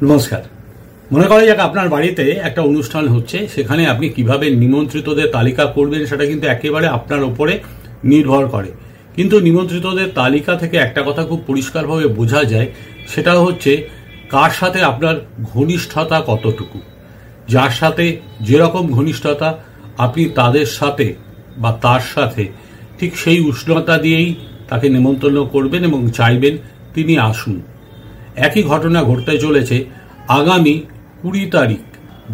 নমস্কার। মনে করা যাক আপনার বাড়িতে একটা অনুষ্ঠান হচ্ছে, সেখানে আপনি কিভাবে নিমন্ত্রিতদের তালিকা করবেন সেটা কিন্তু একেবারে আপনার উপরে নির্ভর করে। কিন্তু নিমন্ত্রিতদের তালিকা থেকে একটা কথা খুব পরিষ্কারভাবে বোঝা যায়, সেটা হচ্ছে কার সাথে আপনার ঘনিষ্ঠতা কতটুকু। যার সাথে যেরকম ঘনিষ্ঠতা, আপনি তাদের সাথে বা তার সাথে ঠিক সেই উষ্ণতা দিয়েই তাকে নিমন্ত্রণ করবেন এবং চাইবেন তিনি আসুন। একই ঘটনা ঘটতে চলেছে আগামী 20 তারিখ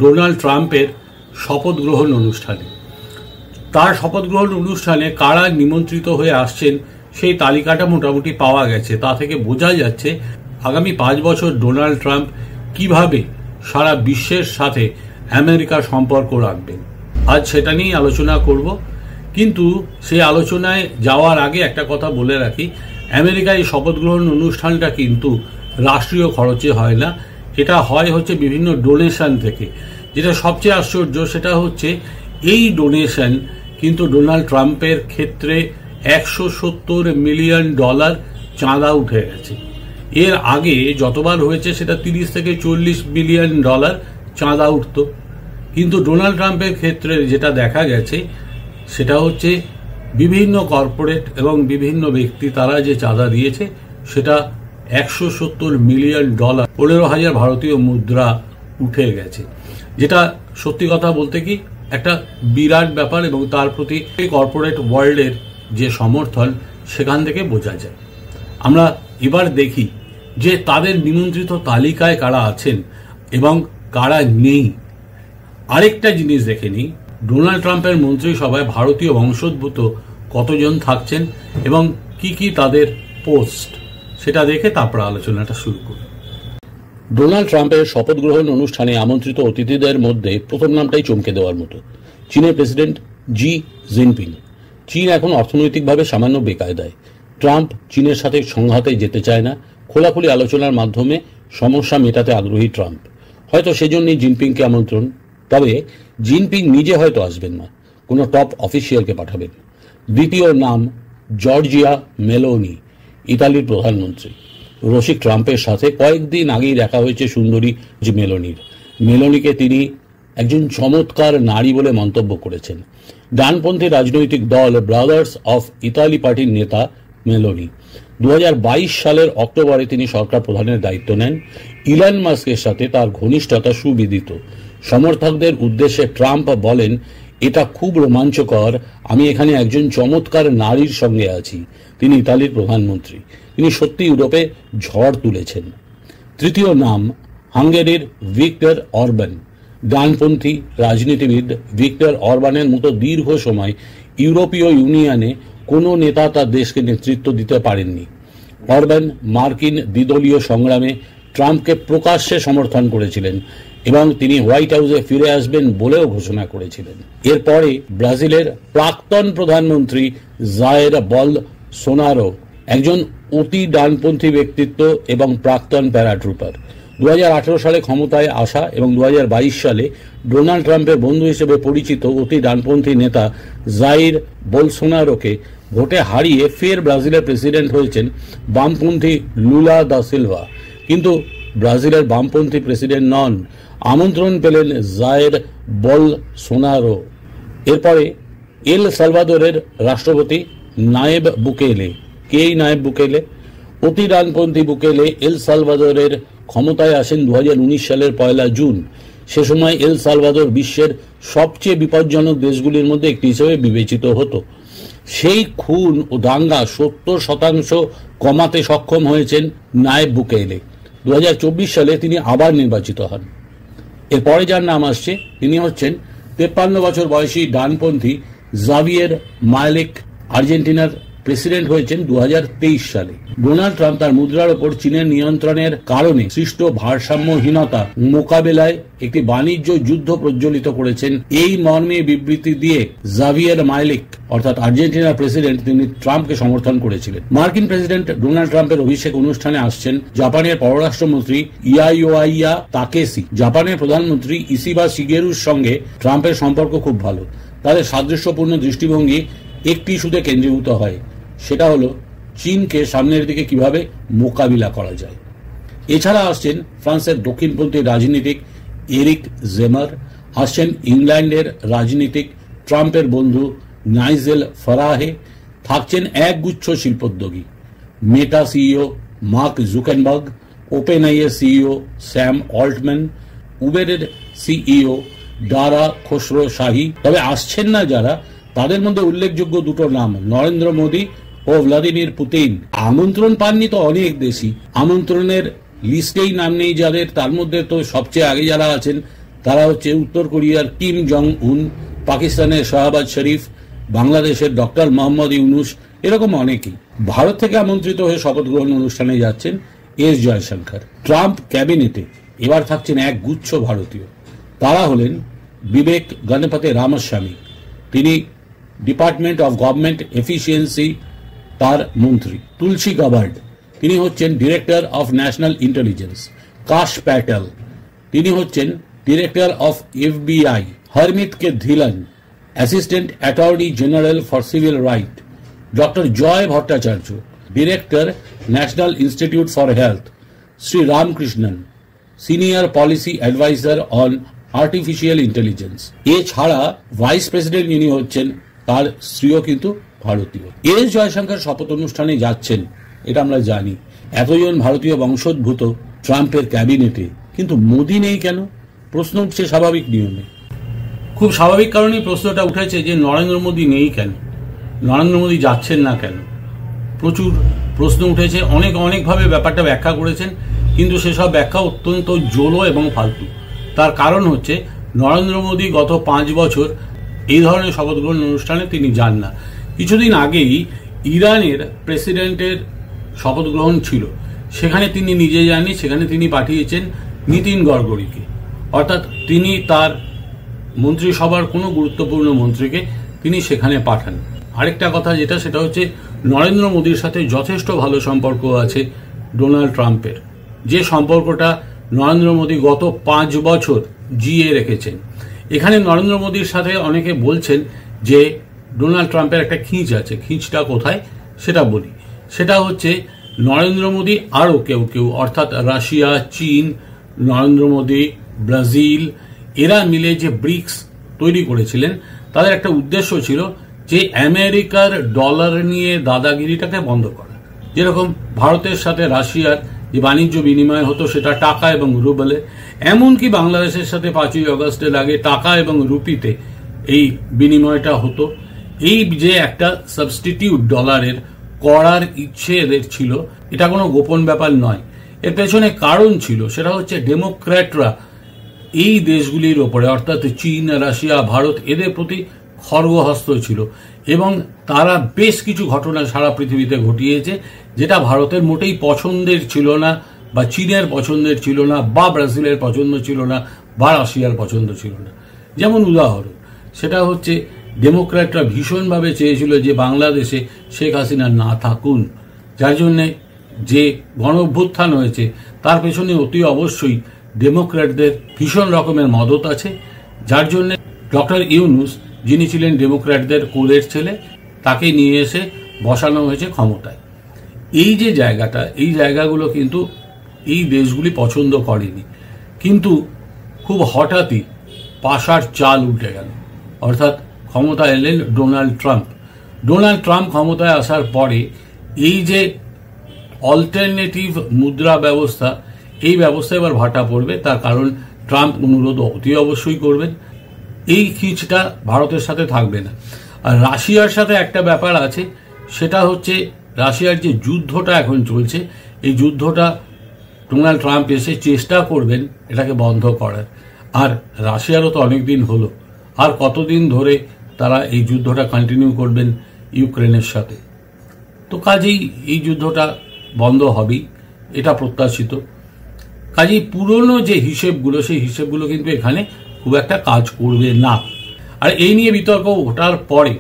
ডোনাল্ড ট্রাম্পের শপথ গ্রহণ অনুষ্ঠানে। তার শপথ গ্রহণ অনুষ্ঠানে কারা নিমন্ত্রিত হয়ে আসছেন সেই তালিকাটা মোটামুটি পাওয়া গেছে। তা থেকে বোঝা যাচ্ছে আগামী 5 বছর ডোনাল্ড ট্রাম্প কিভাবে সারা বিশ্বের সাথে আমেরিকার সম্পর্ক রাখবেন। আজ সেটা নিয়েই আলোচনা করব। কিন্তু সেই আলোচনায় যাওয়ার আগে একটা কথা বলে রাখি, আমেরিকায় এই শপথ গ্রহণ অনুষ্ঠানটা কিন্তু রাষ্ট্রীয় খরচে হয় না, এটা হচ্ছে বিভিন্ন ডোনেশন থেকে। যেটা সবচেয়ে আশ্চর্য সেটা হচ্ছে এই ডোনেশন কিন্তু ডোনাল্ড ট্রাম্পের ক্ষেত্রে $170 মিলিয়ন চাঁদা উঠে গেছে। এর আগে যতবার হয়েছে সেটা $30 থেকে $40 মিলিয়ন চাঁদা উঠত। কিন্তু ডোনাল্ড ট্রাম্পের ক্ষেত্রে যেটা দেখা গেছে সেটা হচ্ছে বিভিন্ন কর্পোরেট এবং বিভিন্ন ব্যক্তি তারা যে চাঁদা দিয়েছে সেটা $170 মিলিয়ন, 15,000 ভারতীয় মুদ্রা উঠে গেছে। যেটা সত্যি কথা বলতে কি একটা বিরাট ব্যাপার, এবং তার প্রতি কর্পোরেট ওয়ার্ল্ডের যে সমর্থন সেখান থেকে বোঝা যায়। আমরা এবার দেখি যে তাদের নিমন্ত্রিত তালিকায় কারা আছেন এবং কারা নেই। আরেকটা জিনিস দেখে নিই, ডোনাল্ড ট্রাম্পের মন্ত্রিসভায় ভারতীয় বংশোদ্ভূত কতজন থাকছেন এবং কি তাদের পোস্ট, সেটা দেখে তারপর আলোচনাটা শুরু করি। ডোনাল্ড ট্রাম্পের শপথ গ্রহণ অনুষ্ঠানে আমন্ত্রিত অতিথিদের মধ্যে প্রথম নামটাই চমকে দেওয়ার মতো, চীনের প্রেসিডেন্ট জি জিনপিং। চীন এখন অর্থনৈতিকভাবে সামান্য বেকায়দায়। ট্রাম্প চীনের সাথে সংঘাতে যেতে চায় না, খোলাখুলি আলোচনার মাধ্যমে সমস্যা মেটাতে আগ্রহী ট্রাম্প। হয়তো সেজন্যই জিনপিংকে আমন্ত্রণ। তবে জিনপিং নিজে হয়তো আসবেন না, কোনো টপ অফিসিয়ালকে পাঠাবেন। দ্বিতীয় নাম জর্জিয়া মেলোনি, ইতালির প্রধানমন্ত্রী। রসিক ট্রাম্পের সাথে কয়েকদিন আগেই দেখা হয়েছে সুন্দরী মেলোনির। মেলোনিকে তিনি একজন চমৎকার নারী বলে মন্তব্য করেছেন। ডানপন্থী রাজনৈতিক দল ব্রাদার্স অফ ইতালি পার্টির নেতা মেলোনি। 2022 সালের অক্টোবরে তিনি সরকার প্রধানের দায়িত্ব নেন। ইলন মাস্কের সাথে তার ঘনিষ্ঠতা সুবিদিত। সমর্থকদের উদ্দেশ্যে ট্রাম্প বলেন, এটা খুব রোমাঞ্চকর, আমি এখানে একজন চমৎকার নারীর সঙ্গে আছি। তিনি ইতালির প্রধানমন্ত্রী, তিনি সত্যি ইউরোপে ঝড় তুলেছেন। তৃতীয় নাম হাঙ্গেরির ভিক্টর অরবান। ডানপন্থী রাজনীতিবিদ ভিক্টর অরবানের মতো দীর্ঘ সময় ইউরোপীয় ইউনিয়নে কোনো নেতা তার দেশকে নেতৃত্ব দিতে পারেননি। অরবান মার্কিন দ্বিদলীয় সংগ্রামে ট্রাম্পকে প্রকাশ্যে সমর্থন করেছিলেন এবং তিনি হোয়াইট হাউসে ফিরে আসবেন বলেও ঘোষণা করেছিলেন। এরপরে ব্রাজিলের প্রাক্তন প্রধানমন্ত্রী জায়ের বলসোনারো, একজন অতি ডানপন্থী ব্যক্তিত্ব এবং প্রাক্তন প্যারাট্রুপার। 2018 সালে ক্ষমতায় আসা এবং 2022 সালে ডোনাল্ড ট্রাম্পের বন্ধু হিসেবে পরিচিত অতি ডানপন্থী নেতা জাইর বলসোনারোকে ভোটে হারিয়ে ফের ব্রাজিলের প্রেসিডেন্ট হয়েছেন বামপন্থী লুলা দা সিলভা। কিন্তু ব্রাজিলের বামপন্থী প্রেসিডেন্ট নন, আমন্ত্রণ পেলেন জায়ের বলসোনারো। এরপরে এল সালভাদোরের রাষ্ট্রপতি নায়েব বুকেলে। কে নায়েব বুকেলে? অতি ডানপন্থী বুকেলে এল সালভাদোরের ক্ষমতায় আসেন 2019 সালের 1 জুন। সে সময় এল সালভাদোর বিশ্বের সবচেয়ে বিপজ্জনক দেশগুলির মধ্যে একটি হিসেবে বিবেচিত হতো। সেই খুন ও দাঙ্গা 70% কমাতে সক্ষম হয়েছেন নায়েব বুকেলে। 2024 সালে তিনি আবার নির্বাচিত হন। এরপরে যার নাম আসছে তিনি হচ্ছেন 53 বছর বয়সী ডানপন্থী জাভিয়ের মাইলেক। আর্জেন্টিনার প্রেসিডেন্ট হয়েছেন 2023 সালে। ডোনাল্ড ট্রাম্প তার মুদ্রার ওপর চীনের নিয়ন্ত্রণের কারণে সৃষ্ট ভারসাম্যহীনতা মোকাবেলায় একটি বাণিজ্য যুদ্ধ প্রজ্বলিত করেছেন। এই মর্মে বিবৃতি দিয়ে জাভিয়ের মাইলেক অর্থাৎ আর্জেন্টিনার প্রেসিডেন্ট তিনি ট্রাম্পকে সমর্থন করেছিলেন। মার্কিন প্রেসিডেন্ট ডোনাল্ড ট্রাম্পের অভিষেক অনুষ্ঠানে আসছেন জাপানের পররাষ্ট্রমন্ত্রী ইয়াইওয়াইয়া তাকেসি। জাপানের প্রধানমন্ত্রী ইসিবা শিগেরুর সঙ্গে ট্রাম্পের সম্পর্ক খুব ভালো। তাদের সাদৃশ্যপূর্ণ দৃষ্টিভঙ্গি একটি ইস্যুতে কেন্দ্রীভূত হয়, সেটা হলো চীনকে সামনের দিকে কিভাবে মোকাবিলা করা যায়। এছাড়া আসছেন ফ্রান্সের দক্ষিণপন্থী রাজনীতিক এরিক জেমার, আসছেন ইংল্যান্ডের রাজনীতিক ট্রাম্পের বন্ধু নাইজেল ফারাহে, থাকছেন একগুচ্ছ শিল্পোদ্যোগী, মেটা সিইও মার্ক জুকেনবার্গ, ওপেনআইয়ের সিইও স্যাম অল্টম্যান, উবেরের সিইও ডারা খসরো শাহী। তবে আসছেন না যারা, তাদের মধ্যে উল্লেখযোগ্য দুটো নাম, নরেন্দ্র মোদী ও ভ্লাদিমির পুতিন। আমন্ত্রণ পাননি তো অনেক দেশই, আমন্ত্রণের লিস্টেই নাম নেই যাদের, তার মধ্যে তো সবচেয়ে আগে যারা আছেন তারা হচ্ছে উত্তর কোরিয়ার কিম জং উন, পাকিস্তানের শাহবাজ শরীফ, বাংলাদেশের ডক্টর মোহাম্মদ ইউনুস, এরকম অনেকেই। ভারত থেকে আমন্ত্রিত হয়ে শপথ গ্রহণ অনুষ্ঠানে যাচ্ছেন এস জয়শঙ্কর। ট্রাম্প ক্যাবিনেটে এবার থাকছেন এক গুচ্ছ ভারতীয়, তারা হলেন বিবেক গণপতি রামাস্বামী, তিনি ডিপার্টমেন্ট অফ গভর্নমেন্ট এফিসিয়েন্সি তার মন্ত্রী, তুলসী গাবার্ড, তিনি হচ্ছেন ডিরেক্টর অফ ন্যাশনাল ইন্টেলিজেন্স, কাশ প্যাটেল, তিনি হচ্ছেন director of FBI, Harmeet K Dhillon, assistant attorney general for civil right, doctor Jay Bhattacharya, director national institute for health, Sri Ramakrishnan, senior policy adviser on artificial intelligence. এছাড়া vice president যিনি হচ্ছেন তার স্ত্রীও কিন্তু ভারতীয়। এস জয়শঙ্কর শপথ অনুষ্ঠানে যাচ্ছেন, এটা আমরা জানি। এতজন ভারতীয় বংশোদ্ভূত ট্রাম্পের ক্যাবিনেটে, কিন্তু মোদী নেই কেন? প্রশ্ন উঠছে স্বাভাবিক নিয়মে। খুব স্বাভাবিক কারণেই প্রশ্নটা উঠেছে যে নরেন্দ্র মোদী নেই কেন, নরেন্দ্র মোদী যাচ্ছেন না কেন। প্রচুর প্রশ্ন উঠেছে, অনেকভাবে ব্যাপারটা ব্যাখ্যা করেছেন, কিন্তু সেসব ব্যাখ্যা অত্যন্ত জোলো এবং ফালতু। তার কারণ হচ্ছে নরেন্দ্র মোদী গত 5 বছর এই ধরনের শপথ গ্রহণ অনুষ্ঠানে তিনি যান না। কিছুদিন আগেই ইরানের প্রেসিডেন্টের শপথ গ্রহণ ছিল, সেখানে তিনি নিজে যাননি, সেখানে তিনি পাঠিয়েছেন নীতিন গডকরিকে, অর্থাৎ তিনি তার মন্ত্রিসভার কোনো গুরুত্বপূর্ণ মন্ত্রীকে তিনি সেখানে পাঠান। আরেকটা কথা যেটা, সেটা হচ্ছে নরেন্দ্র মোদীর সাথে যথেষ্ট ভালো সম্পর্ক আছে ডোনাল্ড ট্রাম্পের, যে সম্পর্কটা নরেন্দ্র মোদী গত 5 বছর জিয়ে রেখেছেন। এখানে নরেন্দ্র মোদীর সাথে অনেকে বলছেন যে ডোনাল্ড ট্রাম্পের একটা খিঁচ আছে। খিঁচটা কোথায় সেটা বলি। সেটা হচ্ছে নরেন্দ্র মোদী আরও কেউ অর্থাৎ রাশিয়া, চীন, নরেন্দ্র মোদী, ব্রাজিল, এরা মিলে যে ব্রিক্স তৈরি করেছিলেন, তাদের একটা উদ্দেশ্য ছিল যে আমেরিকার ডলার নিয়ে দাদাগিরিটাকে বন্ধ করা। যেরকম ভারতের সাথে রাশিয়ার যে বাণিজ্য বিনিময় হতো সেটা টাকা এবং রুবেলে, এমনকি বাংলাদেশের সাথে 5ই আগস্টের আগে টাকা এবং রুপিতে এই বিনিময়টা হতো। এই যে একটা সাবস্টিটিউট ডলারের করার ইচ্ছে এদের ছিল, এটা কোনো গোপন ব্যাপার নয়। এর পেছনে কারণ ছিল, সেটা হচ্ছে ডেমোক্র্যাটরা এই দেশগুলির ওপরে অর্থাৎ চীন, রাশিয়া, ভারত, এদের প্রতি খড়গহস্ত ছিল এবং তারা বেশ কিছু ঘটনা সারা পৃথিবীতে ঘটিয়েছে যেটা ভারতের মোটেই পছন্দের ছিল না, বা চীনের পছন্দের ছিল না, বা ব্রাজিলের পছন্দ ছিল না, বা রাশিয়ার পছন্দ ছিল না। যেমন উদাহরণ, সেটা হচ্ছে ডেমোক্র্যাটরা ভীষণভাবে চেয়েছিল যে বাংলাদেশে শেখ হাসিনা না থাকুন, যার জন্যে যে গণ অভ্যুত্থান হয়েছে তার পেছনে অতি অবশ্যই ডেমোক্র্যাটদের ভীষণ রকমের মদত আছে, যার জন্য ডক্টর ইউনুস, যিনি ছিলেন ডেমোক্র্যাটদের কোলের ছেলে, তাকে নিয়ে এসে বসানো হয়েছে ক্ষমতায়। এই যে জায়গাটা, এই জায়গাগুলো কিন্তু এই দেশগুলি পছন্দ করেনি, কিন্তু খুব হঠাৎই পাশার চাল উল্টে গেল, অর্থাৎ ক্ষমতায় এলেন ডোনাল্ড ট্রাম্প। ডোনাল্ড ট্রাম্প ক্ষমতায় আসার পরে এই যে অল্টারনেটিভ মুদ্রা ব্যবস্থা, এই ব্যবস্থা এবার ভাটা পড়বে। তার কারণ ট্রাম্প অনুরোধ অতি অবশ্যই করবেন, এই খিঁচটা ভারতের সাথে থাকবে না। আর রাশিয়ার সাথে একটা ব্যাপার আছে, সেটা হচ্ছে রাশিয়ার যে যুদ্ধটা এখন চলছে, এই যুদ্ধটা ডোনাল্ড ট্রাম্প এসে চেষ্টা করবেন এটাকে বন্ধ করার। আর রাশিয়ারও তো অনেকদিন হলো, আর কতদিন ধরে তারা এই যুদ্ধটা কন্টিনিউ করবেন ইউক্রেনের সাথে? তো কাজেই এই যুদ্ধটা বন্ধ হবেই, এটা প্রত্যাশিত। কাজেই পুরনো যে হিসেবগুলো, সেই হিসেবগুলো কিন্তু এখানে খুব একটা কাজ করবে না। আর এই নিয়ে বিতর্ক ওঠার পরে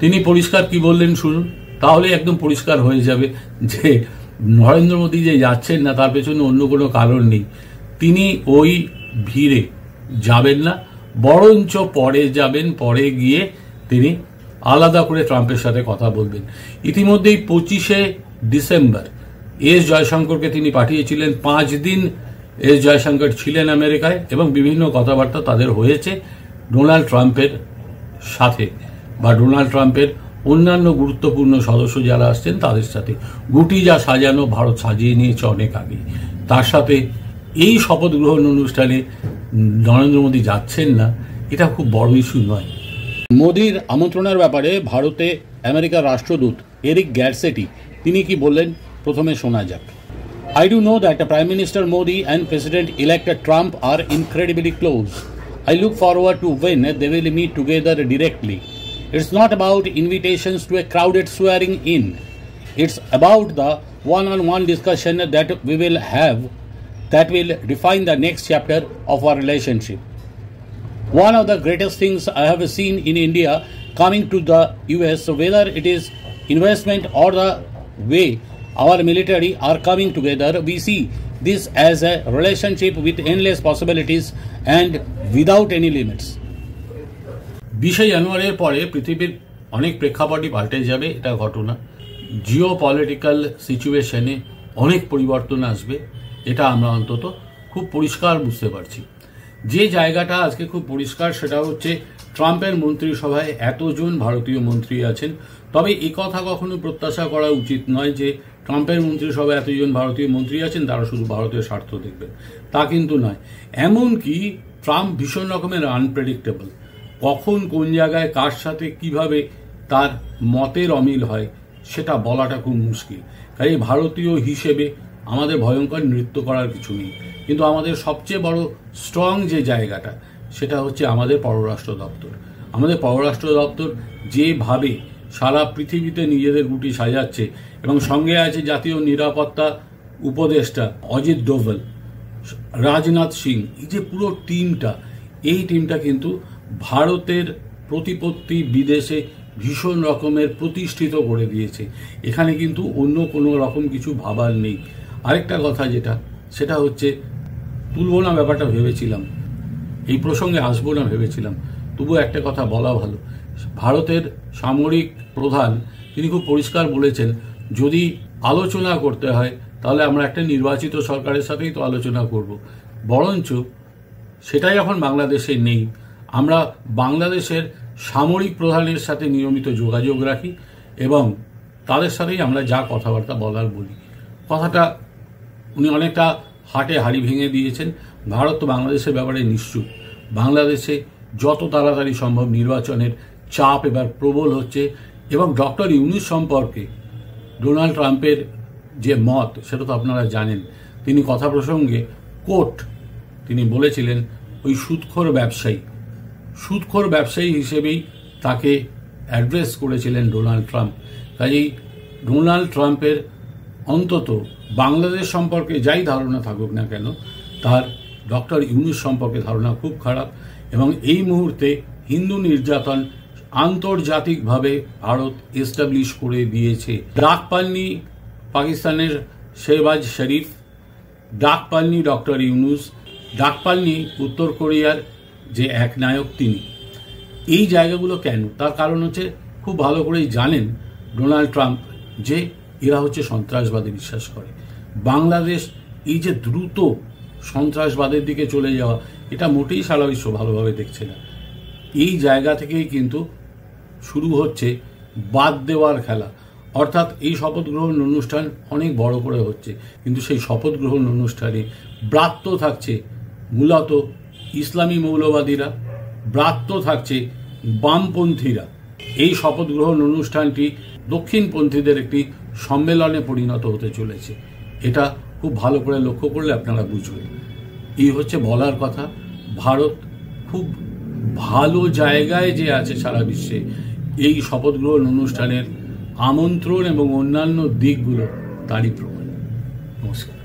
তিনি পরিষ্কার কি বললেন শুনুন, তাহলে একদম পরিষ্কার হয়ে যাবে যে নরেন্দ্র মোদী যে যাচ্ছেন না তার পেছনে অন্য কোনো কারণ নেই। তিনি ওই ভিড়ে যাবেন না, বরঞ্চ পরে যাবেন, পরে গিয়ে তিনি আলাদা করে ট্রাম্পের সাথে কথা বলবেন। ইতিমধ্যেই 25শে ডিসেম্বর এস জয়শঙ্করকে তিনি পাঠিয়েছিলেন। 5 দিন এস জয়শঙ্কর ছিলেন আমেরিকায় এবং বিভিন্ন কথাবার্তা তাদের হয়েছে ডোনাল্ড ট্রাম্পের সাথে বা ডোনাল্ড ট্রাম্পের অন্যান্য গুরুত্বপূর্ণ সদস্য যারা আসছেন তাদের সাথে। গুটি যা সাজানো ভারত সাজিয়ে নিয়েছে অনেক আগে। তার সাথে এই শপথ গ্রহণ অনুষ্ঠানে নরেন্দ্র মোদী যাচ্ছেন না, এটা খুব বড় ইস্যু নয়। মোদীর আমন্ত্রণের ব্যাপারে ভারতে আমেরিকার রাষ্ট্রদূত এরিক গ্যারসেটি তিনি কি বললেন প্রথমে শোনা যাক। I do know that Prime Minister Modi and President-elect Trump are incredibly close. I look forward to when they will meet together directly. It's not about invitations to a crowded swearing in. It's about the one-on-one discussion that we will have that will define the next chapter of our relationship. One of the greatest things I have seen in India coming to the US, whether it is investment or the way our military are coming together, we see this as a relationship with endless possibilities and without any limits. 20শে জানুয়ারির পরে পৃথিবীর অনেক প্রেক্ষাপটই পাল্টে যাবে, এটা ঘটনা। Jio political সিচুয়েশনে অনেক পরিবর্তন আসবে, এটা আমরা অন্তত খুব পরিষ্কার বুঝতে পারছি। যে জায়গাটা আজকে খুব পরিষ্কার সেটা হচ্ছে ট্রাম্পের মন্ত্রিসভায় এতজন ভারতীয় মন্ত্রী আছেন। তবে এই কথা কখনো প্রত্যাশা করা উচিত নয় যে ট্রাম্পের মন্ত্রিসভায় এতজন ভারতীয় মন্ত্রী আছেন তারা শুধু ভারতীয় স্বার্থ দেখবেন, তা কিন্তু নয়। এমনকি ট্রাম্প ভীষণ রকমের আনপ্রেডিক্টেবল, কখন কোন জায়গায় কার সাথে কিভাবে তার মতের অমিল হয় সেটা বলাটা খুব মুশকিল। তাই ভারতীয় হিসেবে আমাদের ভয়ঙ্কর নৃত্য করার কিছু নেই, কিন্তু আমাদের সবচেয়ে বড় স্ট্রং যে জায়গাটা সেটা হচ্ছে আমাদের পররাষ্ট্র দপ্তর। আমাদের পররাষ্ট্র দপ্তর যেভাবে সারা পৃথিবীতে নিজেদের গুটি সাজাচ্ছে এবং সঙ্গে আছে জাতীয় নিরাপত্তা উপদেষ্টা অজিত ডোভাল, রাজনাথ সিং, এই যে পুরো টিমটা, এই টিমটা কিন্তু ভারতের প্রতিপত্তি বিদেশে ভীষণ রকমের প্রতিষ্ঠিত করে দিয়েছে। এখানে কিন্তু অন্য কোনো রকম কিছু ভাবার নেই। আরেকটা কথা যেটা সেটা হচ্ছে, তুলবো না ব্যাপারটা ভেবেছিলাম, এই প্রসঙ্গে আসবো না ভেবেছিলাম, তবু একটা কথা বলা ভালো। ভারতের সামরিক প্রধান তিনি খুব পরিষ্কার বলেছেন যদি আলোচনা করতে হয় তাহলে আমরা একটা নির্বাচিত সরকারের সাথেই তো আলোচনা করব। বরঞ্চ সেটাই এখন বাংলাদেশে নেই। আমরা বাংলাদেশের সামরিক প্রধানের সাথে নিয়মিত যোগাযোগ রাখি এবং তাদের সাথেই আমরা যা কথাবার্তা বলার বলি। কথাটা উনি অনেকটা হাটে হাড়ি ভেঙে দিয়েছেন। ভারত তো বাংলাদেশের ব্যাপারে নিশ্চুপ। বাংলাদেশে যত তাড়াতাড়ি সম্ভব নির্বাচনের চাপ এবার প্রবল হচ্ছে এবং ডক্টর ইউনূস সম্পর্কে ডোনাল্ড ট্রাম্পের যে মত সেটা তো আপনারা জানেন। তিনি কথা প্রসঙ্গে তিনি বলেছিলেন ওই সুদখোর ব্যবসায়ী হিসেবেই তাকে অ্যাড্রেস করেছিলেন ডোনাল্ড ট্রাম্প। কাজেই ডোনাল্ড ট্রাম্পের অন্তত বাংলাদেশ সম্পর্কে যাই ধারণা থাকুক না কেন, তার ডক্টর ইউনূস সম্পর্কে ধারণা খুব খারাপ এবং এই মুহূর্তে হিন্দু নির্যাতন আন্তর্জাতিকভাবে ভারত এস্টাবলিশ করে দিয়েছে। ডাক পাননি পাকিস্তানের শেহবাজ শরীফ, ডাক পাননি ডক্টর ইউনূস, ডাক পাননি উত্তর কোরিয়ার যে এক নায়ক তিনি। এই জায়গাগুলো কেন? তার কারণ হচ্ছে খুব ভালো করেই জানেন ডোনাল্ড ট্রাম্প যে এরা হচ্ছে সন্ত্রাসবাদে বিশ্বাস করে। বাংলাদেশ এই যে দ্রুত সন্ত্রাসবাদের দিকে চলে যাওয়া, এটা মোটেই সারা বিশ্ব ভালোভাবে দেখছে না। এই জায়গা থেকেই কিন্তু শুরু হচ্ছে বাদ দেওয়ার খেলা। অর্থাৎ এই শপথ গ্রহণ অনুষ্ঠান অনেক বড় করে হচ্ছে, কিন্তু সেই শপথ গ্রহণ অনুষ্ঠানে ব্রাত্য থাকছে মূলত ইসলামী মৌলবাদীরা, ব্রাত্য থাকছে বামপন্থীরা। এই শপথ গ্রহণ অনুষ্ঠানটি দক্ষিণপন্থীদের একটি সম্মেলনে পরিণত হতে চলেছে। এটা খুব ভালো করে লক্ষ্য করলে আপনারা বুঝবেন। এই হচ্ছে বলার কথা। ভারত খুব ভালো জায়গায় যে আছে সারা বিশ্বে, এই শপথ গ্রহণ অনুষ্ঠানের আমন্ত্রণ এবং অন্যান্য দিকগুলো তারই প্রমাণ। নমস্কার।